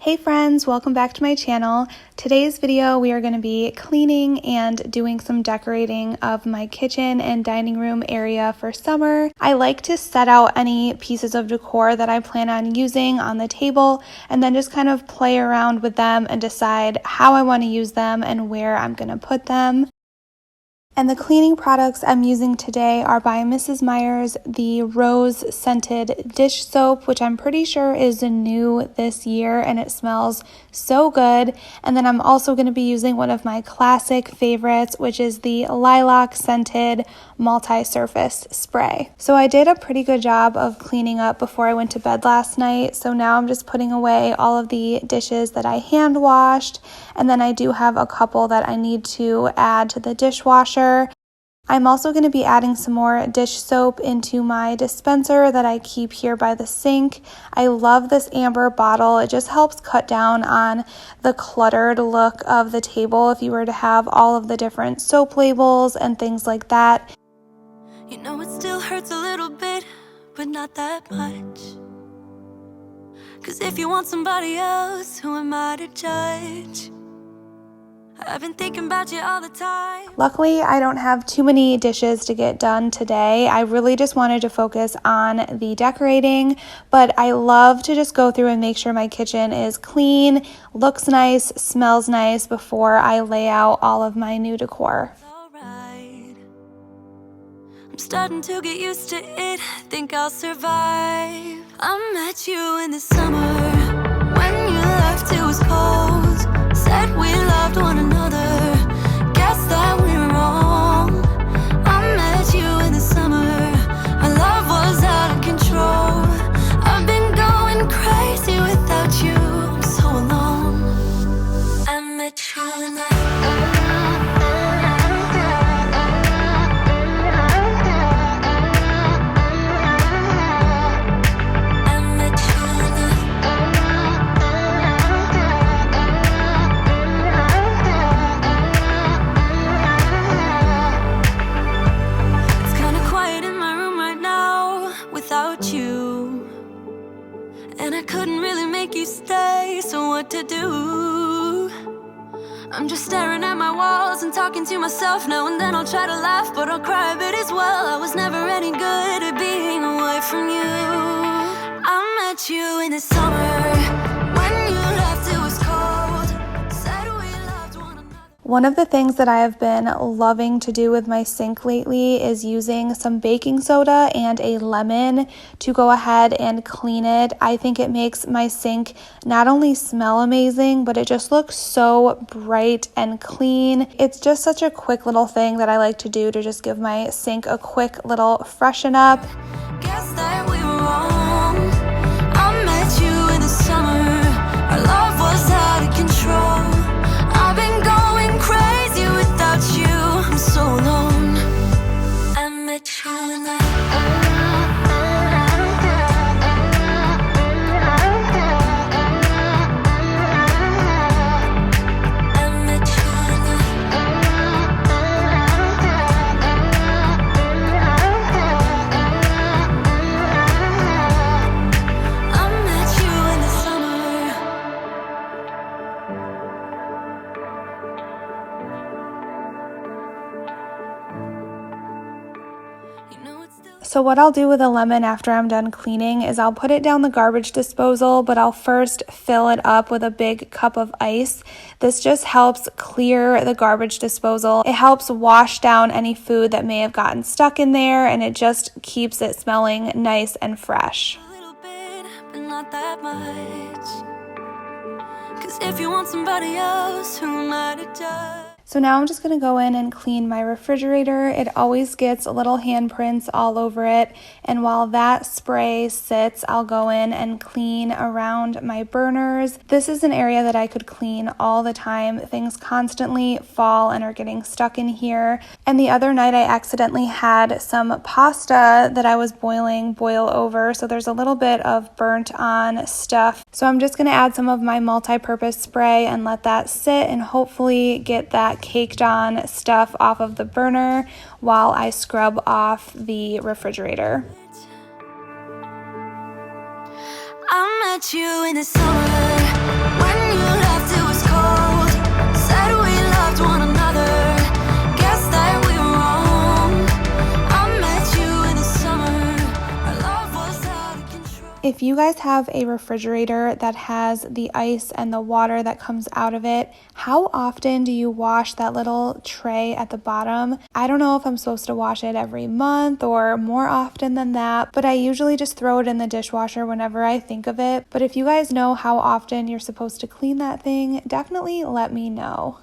Hey friends, welcome back to my channel. Today's video we are going to be cleaning and doing some decorating of my kitchen and dining room area for summer. I like to set out any pieces of decor that I plan on using on the table and then just kind of play around with them and decide how I want to use them and where I'm going to put them. And the cleaning products I'm using today are by Mrs. Meyer's, the rose scented dish soap, which I'm pretty sure is new this year and it smells so good. And then I'm also going to be using one of my classic favorites, which is the lilac scented multi-surface spray. So I did a pretty good job of cleaning up before I went to bed last night. So now I'm just putting away all of the dishes that I hand washed. And then I do have a couple that I need to add to the dishwasher. I'm also going to be adding some more dish soap into my dispenser that I keep here by the sink. I love this amber bottle. It just helps cut down on the cluttered look of the table if you were to have all of the different soap labels and things like that. You know it still hurts a little bit, but not that much. 'Cause if you want somebody else, who am I to judge? I've been thinking about you all the time. Luckily, I don't have too many dishes to get done today. I really just wanted to focus on the decorating, but I love to just go through and make sure my kitchen is clean, looks nice, smells nice before I lay out all of my new decor. Alright. I'm starting to get used to it, think I'll survive. I met you in the summer, when you left it was cold. Said we loved one another, guess that we were wrong. I met you in the summer, our love was out of control. I've been going crazy without you, I'm so alone. I met you in the to do. I'm just staring at my walls and talking to myself now and then. I'll try to laugh, but I'll cry a bit as well. I was never any good at being away from you. I met you in the summer, when you left it was cold. Said we loved one another. One of the things that I have been loving to do with my sink lately is using some baking soda and a lemon to go ahead and clean it. I think it makes my sink not only smell amazing, but it just looks so bright and clean. It's just such a quick little thing that I like to do to just give my sink a quick little freshen up. Guess that we were wrong. I met you in the summer, our love was out of control. I've been going crazy without you, I'm so alone. I met you in the So what I'll do with a lemon after I'm done cleaning is I'll put it down the garbage disposal, but I'll first fill it up with a big cup of ice. This just helps clear the garbage disposal. It helps wash down any food that may have gotten stuck in there, and it just keeps it smelling nice and fresh. a little bit, but not that much. 'Cause if you want somebody else, who am I to judge? So now I'm just going to go in and clean my refrigerator. It always gets little handprints all over it. And while that spray sits, I'll go in and clean around my burners. This is an area that I could clean all the time. Things constantly fall and are getting stuck in here. And the other night I accidentally had some pasta that I was boiling boil over. So there's a little bit of burnt on stuff. So I'm just going to add some of my multi-purpose spray and let that sit and hopefully get that caked on stuff off of the burner while I scrub off the refrigerator. I met you in the summer, When you left it was cold. Said we loved one another. Guess that we were wrong. I met you in the summer. Our love was out of control. If you guys have a refrigerator that has the ice and the water that comes out of it, how often do you wash that little tray at the bottom? I don't know if I'm supposed to wash it every month or more often than that, but I usually just throw it in the dishwasher whenever I think of it. But if you guys know how often you're supposed to clean that thing, definitely let me know.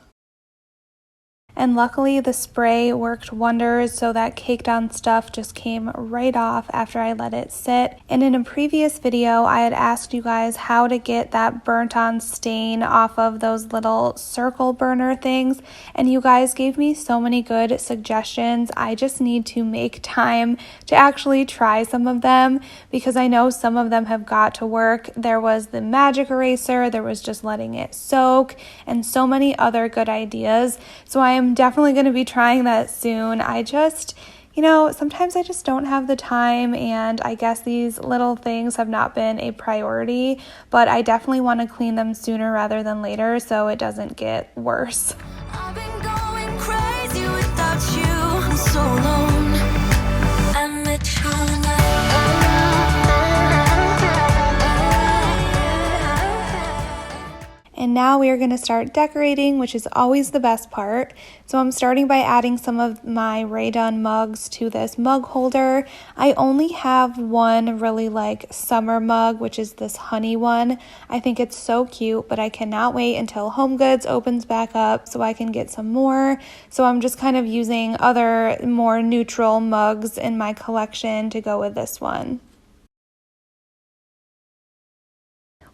And luckily the spray worked wonders, so that caked on stuff just came right off after I let it sit. And in a previous video, I had asked you guys how to get that burnt on stain off of those little circle burner things, and you guys gave me so many good suggestions. I just need to make time to actually try some of them, because I know some of them have got to work. There was the magic eraser, there was just letting it soak, and so many other good ideas. So I am definitely going to be trying that soon. I just, sometimes I just don't have the time, and I guess these little things have not been a priority, but I definitely want to clean them sooner rather than later so it doesn't get worse. I've been going crazy without you. I'm so alone. I met you And now we are going to start decorating, which is always the best part. So I'm starting by adding some of my Radon mugs to this mug holder. I only have one really summer mug, which is this honey one. I think it's so cute, but I cannot wait until Home Goods opens back up so I can get some more. So I'm just kind of using other more neutral mugs in my collection to go with this one.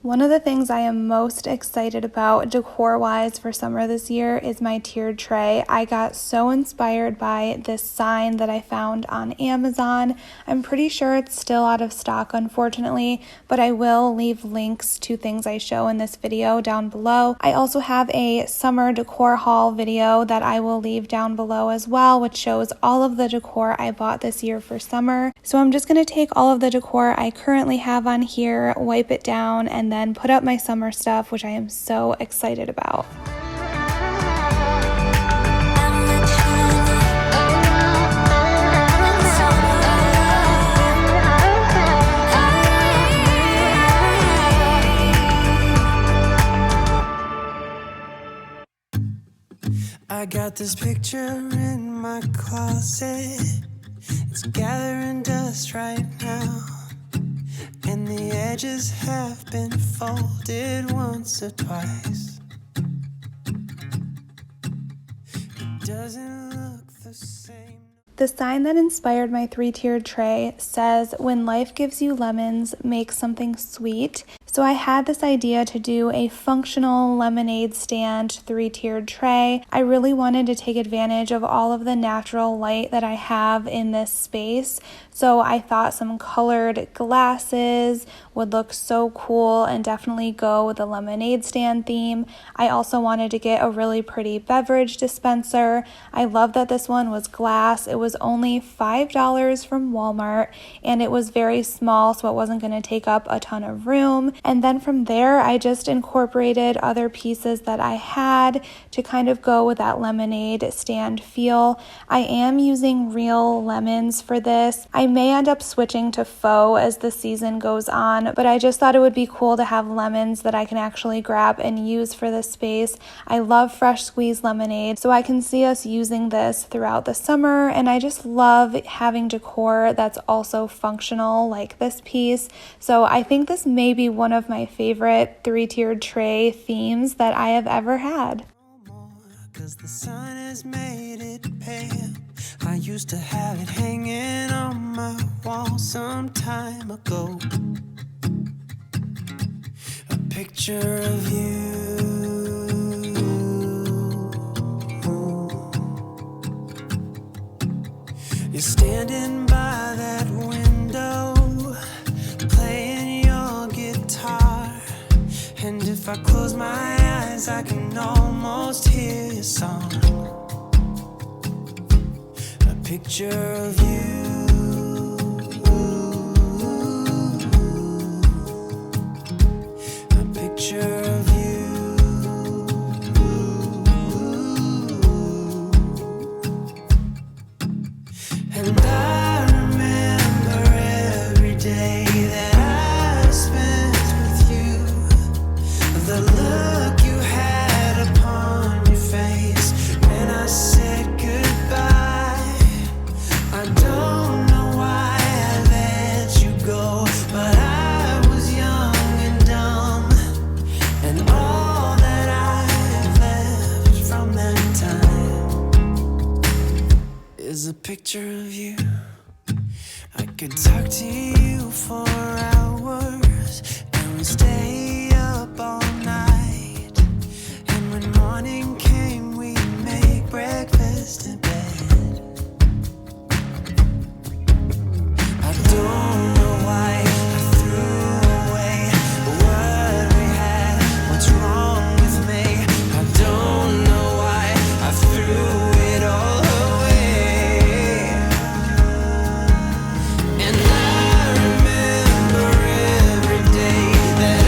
One of the things I am most excited about decor-wise for summer this year is my tiered tray. I got so inspired by this sign that I found on Amazon. I'm pretty sure it's still out of stock, unfortunately, but I will leave links to things I show in this video down below. I also have a summer decor haul video that I will leave down below as well, which shows all of the decor I bought this year for summer. So I'm just going to take all of the decor I currently have on here, wipe it down, and then put up my summer stuff, which I am so excited about. I got this picture in my closet. It's gathering dust right now, and the edges have been folded once or twice. It doesn't look the same. The sign that inspired my 3-tiered tray says, "When life gives you lemons, make something sweet." So I had this idea to do a functional lemonade stand 3-tiered tray. I really wanted to take advantage of all of the natural light that I have in this space. So I thought some colored glasses would look so cool and definitely go with the lemonade stand theme. I also wanted to get a really pretty beverage dispenser. I love that this one was glass. It was only $5 from Walmart, and it was very small, so it wasn't going to take up a ton of room. And then from there, I just incorporated other pieces that I had to kind of go with that lemonade stand feel. I am using real lemons for this. I may end up switching to faux as the season goes on, but I just thought it would be cool to have lemons that I can actually grab and use for this space. I love fresh squeezed lemonade, so I can see us using this throughout the summer, and I just love having decor that's also functional like this piece. So I think this may be one of my favorite 3-tiered tray themes that I have ever had. 'Cause the sun has made it pale. I used to have it hanging on my wall some time ago. A picture of you. You're standing by that window, playing your guitar. And if I close my eyes, I can almost hear your song. A picture of you. A picture of you. And I remember every day that I spent with you, the look you had upon your face when I said goodbye. I don't know why I let you go, but I was young and dumb, and all that I've left from that time is a picture of you. I could talk to you for hours, and we stay up all night, and when morning came we make breakfast in bed. I don't know why I threw away what we had. What's wrong with me? I don't know why I threw it all away. And I remember every day that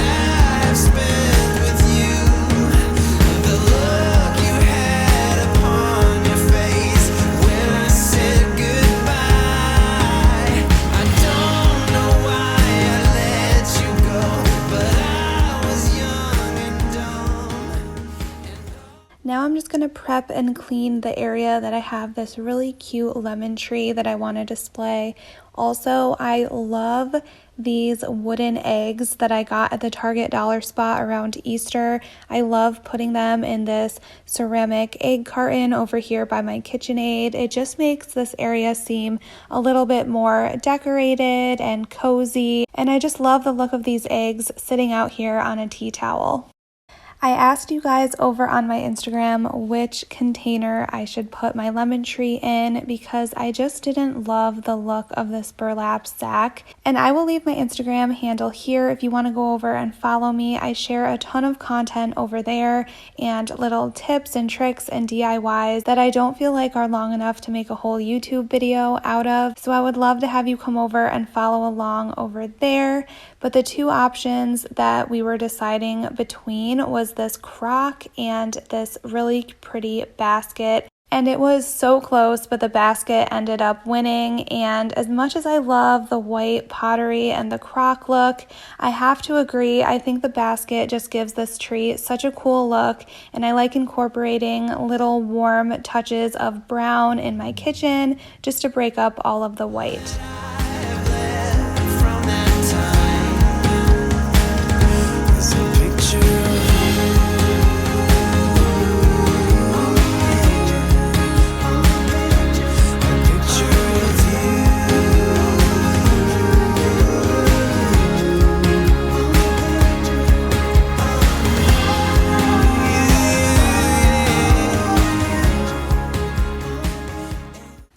I've spent with you, the look you had upon your face when I said goodbye. I don't know why I let you go, but I was young and dumb. Now I'm just going to prep and clean the area that I have this really cute lemon tree that I want to display. Also, I love these wooden eggs that I got at the Target dollar spot around Easter. I love putting them in this ceramic egg carton over here by my KitchenAid. It just makes this area seem a little bit more decorated and cozy, and I just love the look of these eggs sitting out here on a tea towel. I asked you guys over on my Instagram which container I should put my lemon tree in because I just didn't love the look of this burlap sack. And I will leave my Instagram handle here if you want to go over and follow me. I share a ton of content over there and little tips and tricks and DIYs that I don't feel like are long enough to make a whole YouTube video out of. So I would love to have you come over and follow along over there. But the two options that we were deciding between was this crock and this really pretty basket. And it was so close, but the basket ended up winning. And as much as I love the white pottery and the crock look, I have to agree, I think the basket just gives this tree such a cool look. And I like incorporating little warm touches of brown in my kitchen just to break up all of the white.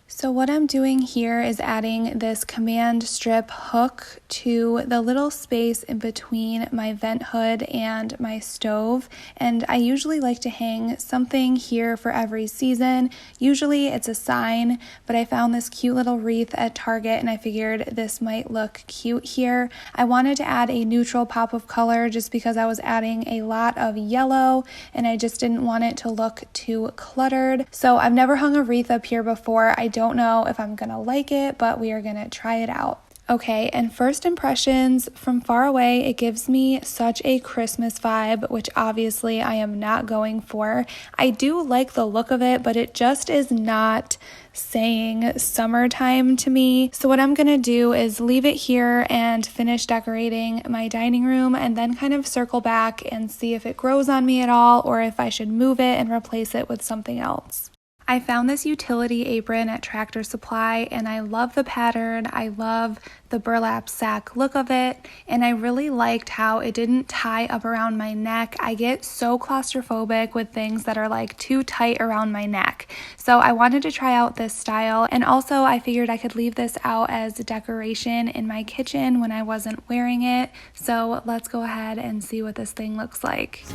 So what I'm doing here is adding this command strip hook to the little space in between my vent hood and my stove. And I usually like to hang something here for every season. Usually it's a sign, but I found this cute little wreath at Target and I figured this might look cute here. I wanted to add a neutral pop of color just because I was adding a lot of yellow and I just didn't want it to look too cluttered. So I've never hung a wreath up here before. I don't know if I'm gonna like it, but we are gonna try it out. Okay, and first impressions, from far away, it gives me such a Christmas vibe, which obviously I am not going for. I do like the look of it, but it just is not saying summertime to me. So what I'm gonna do is leave it here and finish decorating my dining room and then kind of circle back and see if it grows on me at all or if I should move it and replace it with something else. I found this utility apron at Tractor Supply and I love the pattern. I love the burlap sack look of it, and I really liked how it didn't tie up around my neck. I get so claustrophobic with things that are like too tight around my neck. So I wanted to try out this style, and also I figured I could leave this out as decoration in my kitchen when I wasn't wearing it. So let's go ahead and see what this thing looks like.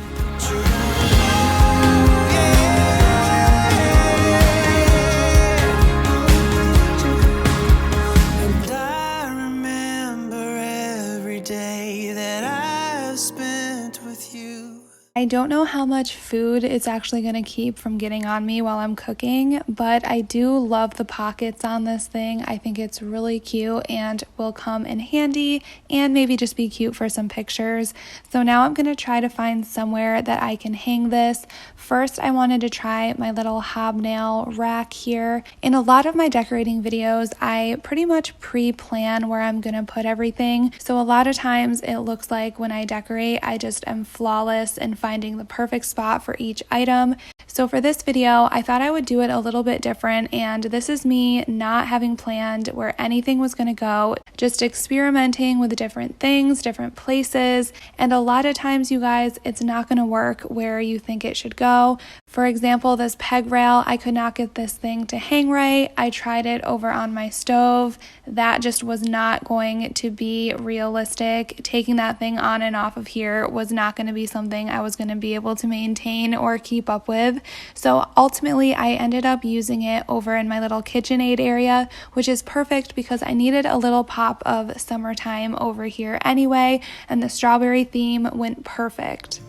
I I don't know how much food it's actually going to keep from getting on me while I'm cooking, but I do love the pockets on this thing. I think it's really cute and will come in handy and maybe just be cute for some pictures. So now I'm going to try to find somewhere that I can hang this. First, I wanted to try my little hobnail rack here. In a lot of my decorating videos, I pretty much pre-plan where I'm going to put everything. So a lot of times it looks like when I decorate, I just am flawless in finding the perfect spot for each item. So for this video, I thought I would do it a little bit different, and this is me not having planned where anything was going to go, just experimenting with different things, different places, and a lot of times, you guys, it's not going to work where you think it should go. For example, this peg rail, I could not get this thing to hang right. I tried it over on my stove. That just was not going to be realistic. Taking that thing on and off of here was not going to be something I was going to be able to maintain or keep up with. So ultimately, I ended up using it over in my little KitchenAid area, which is perfect because I needed a little pop of summertime over here anyway, and the strawberry theme went perfect.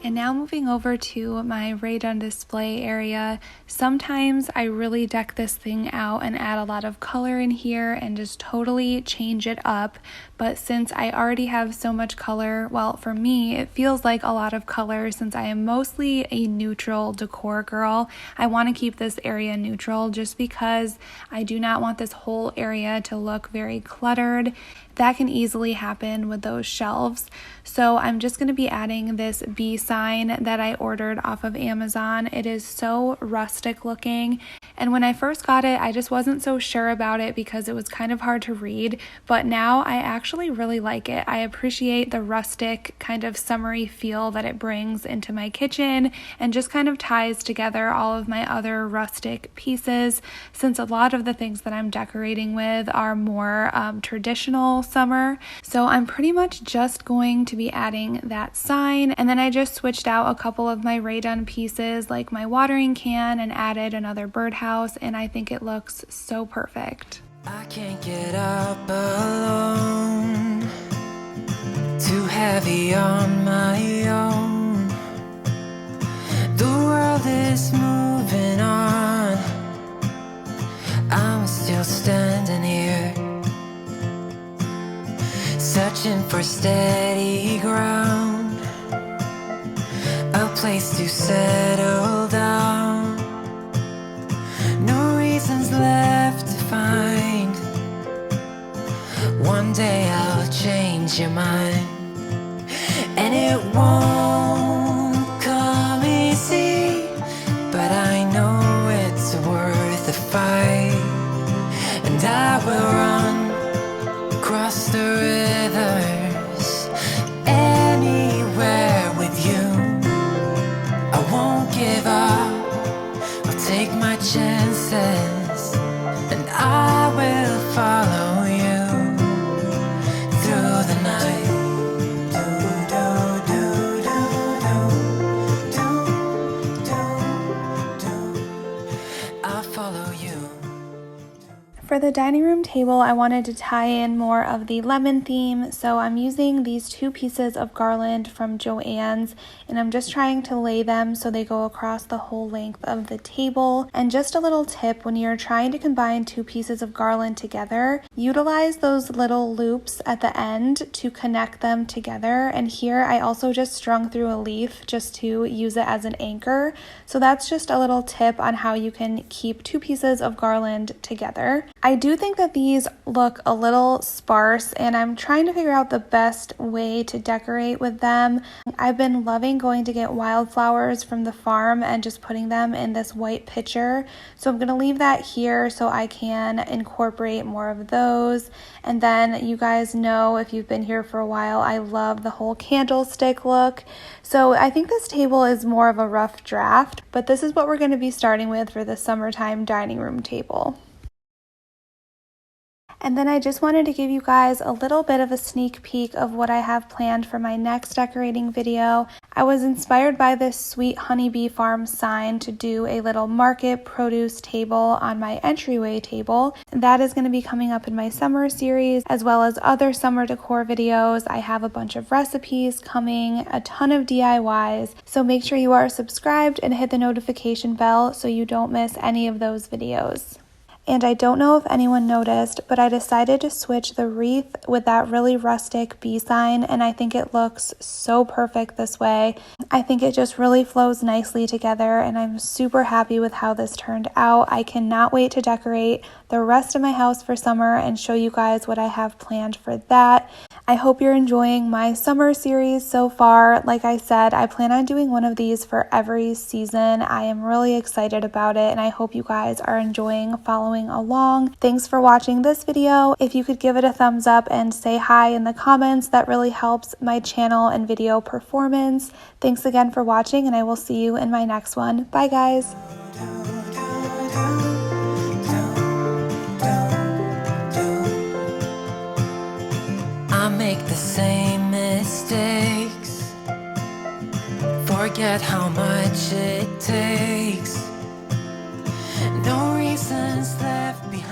And now moving over to my Radon Display area, sometimes I really deck this thing out and add a lot of color in here and just totally change it up. But since I already have so much color, well, for me, it feels like a lot of color since I am mostly a neutral decor girl. I want to keep this area neutral just because I do not want this whole area to look very cluttered. That can easily happen with those shelves. So I'm just going to be adding this bee sign that I ordered off of Amazon. It is so rustic looking. And when I first got it, I just wasn't so sure about it because it was kind of hard to read. But now I actually really like it. I appreciate the rustic kind of summery feel that it brings into my kitchen and just kind of ties together all of my other rustic pieces, since a lot of the things that I'm decorating with are more traditional summer. So I'm pretty much just going to be adding that sign, and then I just switched out a couple of my Radon pieces like my watering can and added another birdhouse, and I think it looks so perfect. I can't get up alone, too heavy on my own. The world is moving on, I'm still standing here, searching for steady ground, a place to settle down. No reasons left to find. One day I'll change your mind, and it won't come easy, but I know it's worth the fight. And I will run across the rivers, anywhere with you. I won't give up, I'll take my chances, and I will follow you through the night. I'll follow you. For the dining room table, I wanted to tie in more of the lemon theme, so I'm using these two pieces of garland from Joann's, and I'm just trying to lay them so they go across the whole length of the table. And just a little tip, when you're trying to combine two pieces of garland together, utilize those little loops at the end to connect them together. And here I also just strung through a leaf just to use it as an anchor. So that's just a little tip on how you can keep two pieces of garland together. I do think that these look a little sparse, and I'm trying to figure out the best way to decorate with them. I've been loving going to get wildflowers from the farm and just putting them in this white pitcher. So I'm going to leave that here so I can incorporate more of those. And then you guys know, if you've been here for a while, I love the whole candlestick look. So I think this table is more of a rough draft, but this is what we're going to be starting with for the summertime dining room table. And then I just wanted to give you guys a little bit of a sneak peek of what I have planned for my next decorating video. I was inspired by this Sweet Honeybee Farm sign to do a little market produce table on my entryway table. That is going to be coming up in my summer series, as well as other summer decor videos. I have a bunch of recipes coming, a ton of DIYs, so make sure you are subscribed and hit the notification bell so you don't miss any of those videos. And I don't know if anyone noticed, but I decided to switch the wreath with that really rustic bee sign, and I think it looks so perfect this way. I think it just really flows nicely together, and I'm super happy with how this turned out. I cannot wait to decorate the rest of my house for summer and show you guys what I have planned for that. I hope you're enjoying my summer series so far. Like I said, I plan on doing one of these for every season. I am really excited about it, and I hope you guys are enjoying following along. Thanks for watching this video. If you could give it a thumbs up and say hi in the comments, that really helps my channel and video performance. Thanks again for watching, and I will see you in my next one. Bye guys. I make the same mistakes, forget how much it takes, no reasons left behind.